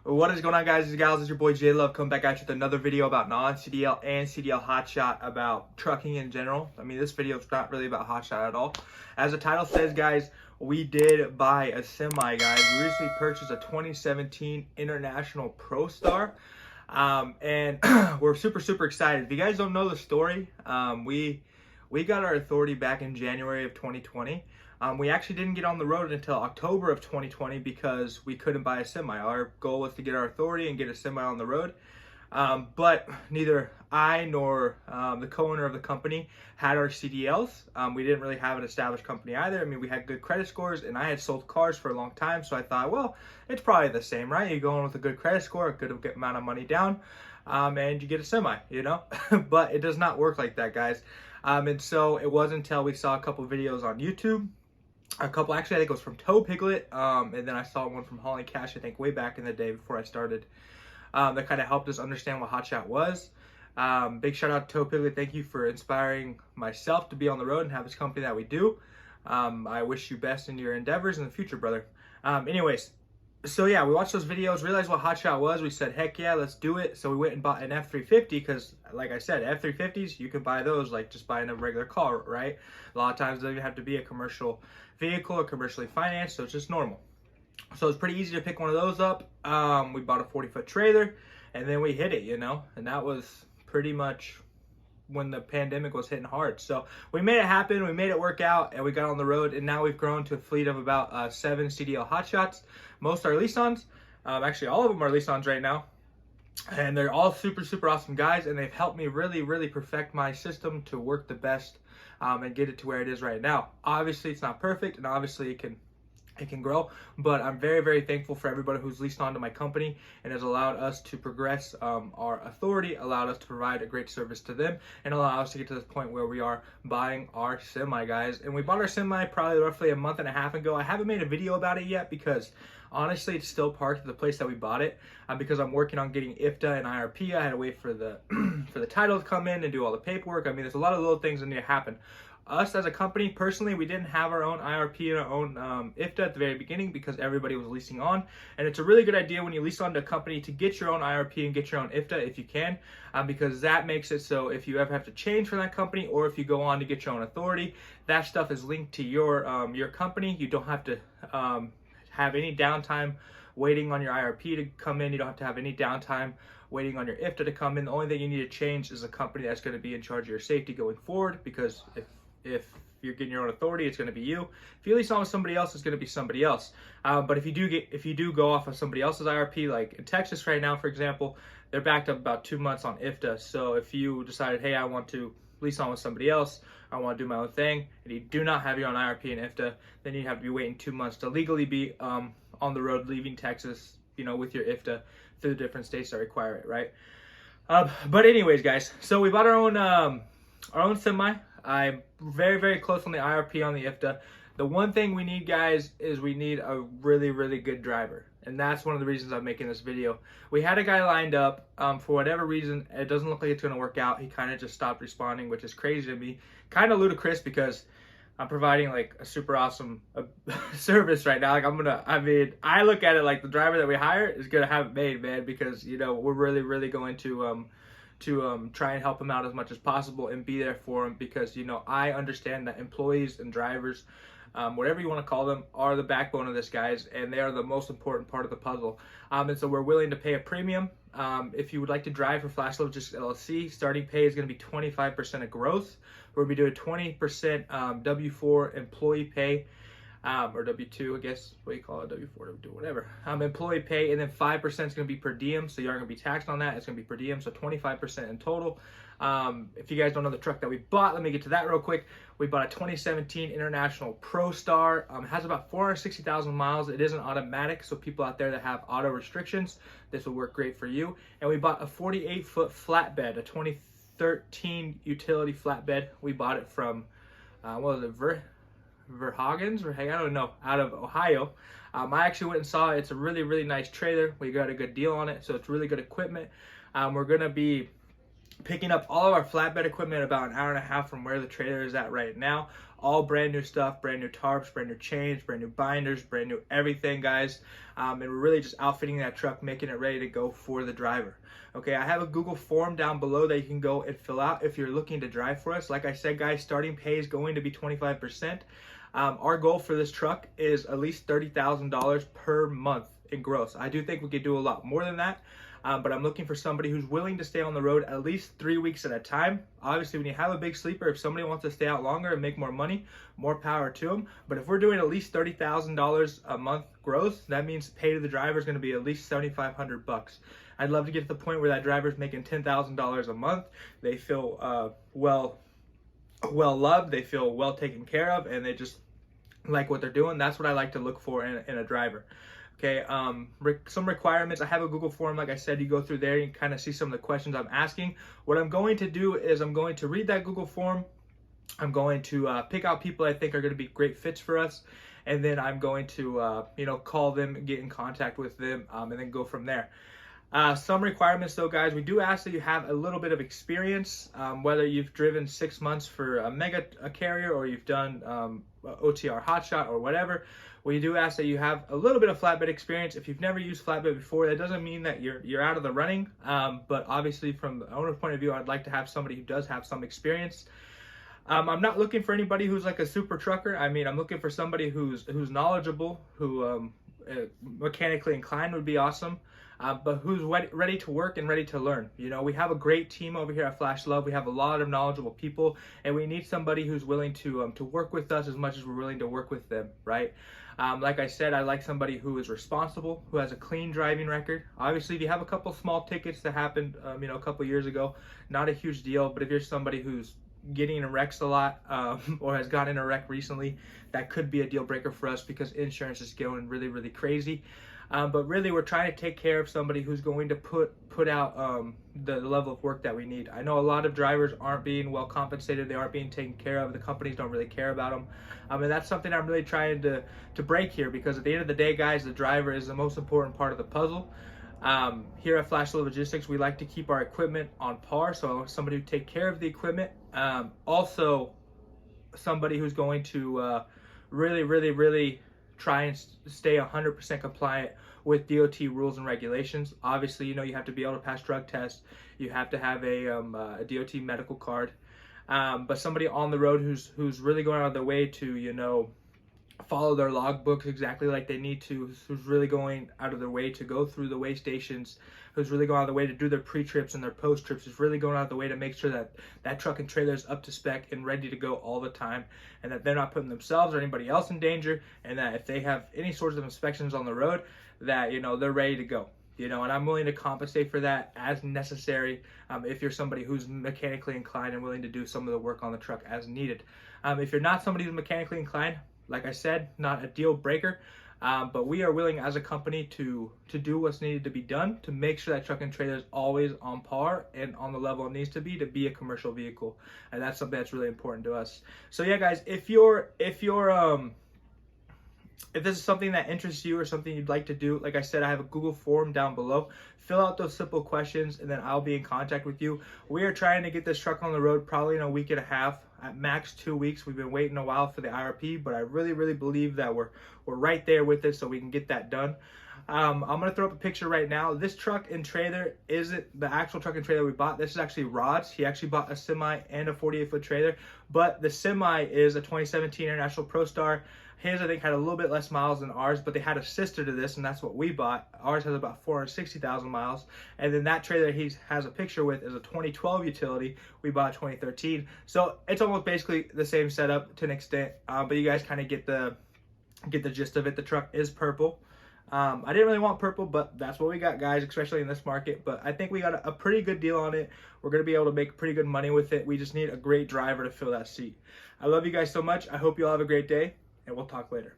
What is going on, guys and gals? It's your boy J Love coming back at you with another video about non-CDL and CDL hotshot, about trucking in general. I mean, this video is not really about hotshot at all. As the title says, guys, we did buy a semi, guys. We recently purchased a 2017 International ProStar, and we're super excited. If you guys don't know the story, we got our authority back in January of 2020. We actually didn't get on the road until October of 2020 because we couldn't buy a semi. Our goal was to get our authority and get a semi on the road. But neither I nor the co-owner of the company had our CDLs. We didn't really have an established company either. I mean, we had good credit scores and I had sold cars for a long time. So I thought, well, it's probably the same, right? You go in with a good credit score, a good amount of money down, and you get a semi, you know? But it does not work like that, guys. And so it wasn't until we saw a couple videos on YouTube. Actually, I think it was from Tow Piglet, and then I saw one from Hauling Cash, I think way back in the day before I started, that kind of helped us understand what hotshot was. Big shout out to Tow Piglet. Thank you for inspiring myself to be on the road and have this company that we do. I wish you best in your endeavors in the future, brother. Anyways, so yeah, we watched those videos, realized what hotshot was. We said, heck yeah, let's do it. So we went and bought an F350 because, like I said, F350s, you can buy those like just buying a regular car, right? A lot of times it doesn't even have to be a commercial vehicle or commercially financed, so it's just normal. So it's pretty easy to pick one of those up. We bought a 40-foot trailer and then we hit it, you know, and that was pretty much when the pandemic was hitting hard. So we made it happen, we made it work out, and we got on the road, and now we've grown to a fleet of about 7 CDL hotshots. Most are lease-ons. Actually, all of them are lease-ons right now. And they're all super awesome guys, and they've helped me really perfect my system to work the best, and get it to where it is right now. Obviously, it's not perfect, and obviously it can grow, but I'm very thankful for everybody who's leased onto my company and has allowed us to progress our authority, allowed us to provide a great service to them, and allow us to get to this point where we are buying our semi, guys. And we bought our semi probably roughly a month and a half ago. I haven't made a video about it yet because honestly it's still parked at the place that we bought it, because I'm working on getting IFTA and IRP. I had to wait for the for the title to come in and do all the paperwork. I mean, there's a lot of little things that need to happen. Us as a company, personally, we didn't have our own IRP and our own IFTA at the very beginning because everybody was leasing on. And it's a really good idea when you lease onto a company to get your own IRP and get your own IFTA if you can, because that makes it so if you ever have to change from that company or if you go on to get your own authority, that stuff is linked to your company. You don't have to have any downtime waiting on your IRP to come in. You don't have to have any downtime waiting on your IFTA to come in. The only thing you need to change is a company that's going to be in charge of your safety going forward, because if you're getting your own authority, it's going to be you. If you lease on with somebody else, it's going to be somebody else. But if you do go off of somebody else's IRP, like in Texas right now, for example, they're backed up about 2 months on IFTA. So if you decided, hey, I want to lease on with somebody else, I want to do my own thing, and you do not have your own IRP and IFTA, then you have to be waiting 2 months to legally be on the road leaving Texas, you know, with your IFTA through the different states that require it, right? But anyways, guys, so we bought our own semi. I'm very close on the IRP, on the IFTA. The one thing we need, guys, is we need a really good driver. And that's one of the reasons I'm making this video. We had a guy lined up. For whatever reason, it doesn't look like it's going to work out. He kind of just stopped responding, which is crazy to me. Kind of ludicrous because I'm providing like a super awesome service right now. Like I look at it like the driver that we hire is going to have it made, man, because, you know, we're really going to try and help him out as much as possible and be there for him, because, you know, I understand that employees and drivers, whatever you want to call them, are the backbone of this, guys, and they are the most important part of the puzzle. And so we're willing to pay a premium. If you would like to drive for Flash Logistics LLC, starting pay is going to be 25% of gross. We'll be doing 20% W4 employee pay, or W2, I guess, what do you call it, W4, W2, whatever. Employee pay, and then 5% is going to be per diem, so you aren't going to be taxed on that. It's going to be per diem, so 25% in total. If you guys don't know the truck that we bought, let me get to that real quick. We bought a 2017 International ProStar. It has about 460,000 miles. It is an automatic, so people out there that have auto restrictions, this will work great for you. And we bought a 48-foot flatbed, a 2013 utility flatbed. We bought it from, what was it, Verhagens, I don't know, out of Ohio. I actually went and saw it. It's a really nice trailer. We got a good deal on it, so it's really good equipment. We're gonna be picking up all of our flatbed equipment about an hour and a half from where the trailer is at right now. All brand new stuff, brand new tarps, brand new chains, brand new binders, brand new everything, guys. And we're really just outfitting that truck, making it ready to go for the driver. Okay, I have a Google form down below that you can go and fill out if you're looking to drive for us. Like I said, guys, starting pay is going to be 25%. Our goal for this truck is at least $30,000 per month in gross. I do think we could do a lot more than that. But I'm looking for somebody who's willing to stay on the road at least 3 weeks at a time. Obviously, when you have a big sleeper, if somebody wants to stay out longer and make more money, more power to them. But if we're doing at least $30,000 a month gross, that means pay to the driver is going to be at least $7,500. I'd love to get to the point where that driver's making $10,000 a month. They feel well loved, they feel well taken care of, and they just like what they're doing. That's what I like to look for in a driver. Okay, some requirements. I have a Google form, like I said. You go through there, you can kind of see some of the questions I'm asking. What I'm going to do is I'm going to read that Google form. I'm going to pick out people I think are going to be great fits for us, and then I'm going to call them, get in contact with them, and then go from there. Some requirements though, guys, we do ask that you have a little bit of experience, whether you've driven 6 months for a mega carrier or you've done OTR hotshot or whatever. We do ask that you have a little bit of flatbed experience. If you've never used flatbed before, that doesn't mean that you're out of the running. But obviously, from the owner's point of view, I'd like to have somebody who does have some experience. I'm not looking for anybody who's like a super trucker. I mean, I'm looking for somebody who's knowledgeable, who mechanically inclined would be awesome. But who's ready to work and ready to learn. You know, we have a great team over here at Flash Love. We have a lot of knowledgeable people, and we need somebody who's willing to work with us as much as we're willing to work with them, right? Like I said, I like somebody who is responsible, who has a clean driving record. Obviously, if you have a couple small tickets that happened, a couple years ago, not a huge deal. But if you're somebody who's getting in wrecks a lot, or has gotten in a wreck recently, that could be a deal breaker for us because insurance is going really, really crazy. But really, we're trying to take care of somebody who's going to put out the level of work that we need. I know a lot of drivers aren't being well compensated. They aren't being taken care of. The companies don't really care about them. And that's something I'm really trying to break here, because at the end of the day, guys, the driver is the most important part of the puzzle. Here at Flash Love Logistics, we like to keep our equipment on par. So somebody who take care of the equipment. Also, somebody who's going to really try and stay 100% compliant with DOT rules and regulations. Obviously, you have to be able to pass drug tests. You have to have a DOT medical card. But somebody on the road who's really going out of their way to, follow their logbooks exactly like they need to, who's really going out of their way to go through the weigh stations, who's really going out of the way to do their pre-trips and their post-trips, who's really going out of the way to make sure that that truck and trailer is up to spec and ready to go all the time, and that they're not putting themselves or anybody else in danger, and that if they have any sorts of inspections on the road, that, they're ready to go. And I'm willing to compensate for that as necessary, if you're somebody who's mechanically inclined and willing to do some of the work on the truck as needed. If you're not somebody who's mechanically inclined, like I said, not a deal breaker, but we are willing as a company to do what's needed to be done to make sure that truck and trailer is always on par and on the level it needs to be a commercial vehicle, and that's something that's really important to us. So yeah, guys, if this is something that interests you or something you'd like to do, like I said, I have a Google form down below. Fill out those simple questions, and then I'll be in contact with you. We are trying to get this truck on the road probably in a week and a half, at max 2 weeks. We've been waiting a while for the IRP, but I really believe that we're right there with it, so we can get that done. I'm gonna throw up a picture right now. This truck and trailer isn't the actual truck and trailer we bought. This is actually Rod's. He actually bought a semi and a 48-foot trailer, but the semi is a 2017 International Pro Star. His, I think, had a little bit less miles than ours, but they had a sister to this, and that's what we bought. Ours has about 460,000 miles. And then that trailer he has a picture with is a 2012 utility. We bought 2013. So it's almost basically the same setup to an extent, but you guys kind of get the gist of it. The truck is purple. I didn't really want purple, but that's what we got, guys, especially in this market. But I think we got a pretty good deal on it. We're going to be able to make pretty good money with it. We just need a great driver to fill that seat. I love you guys so much. I hope you all have a great day, and we'll talk later.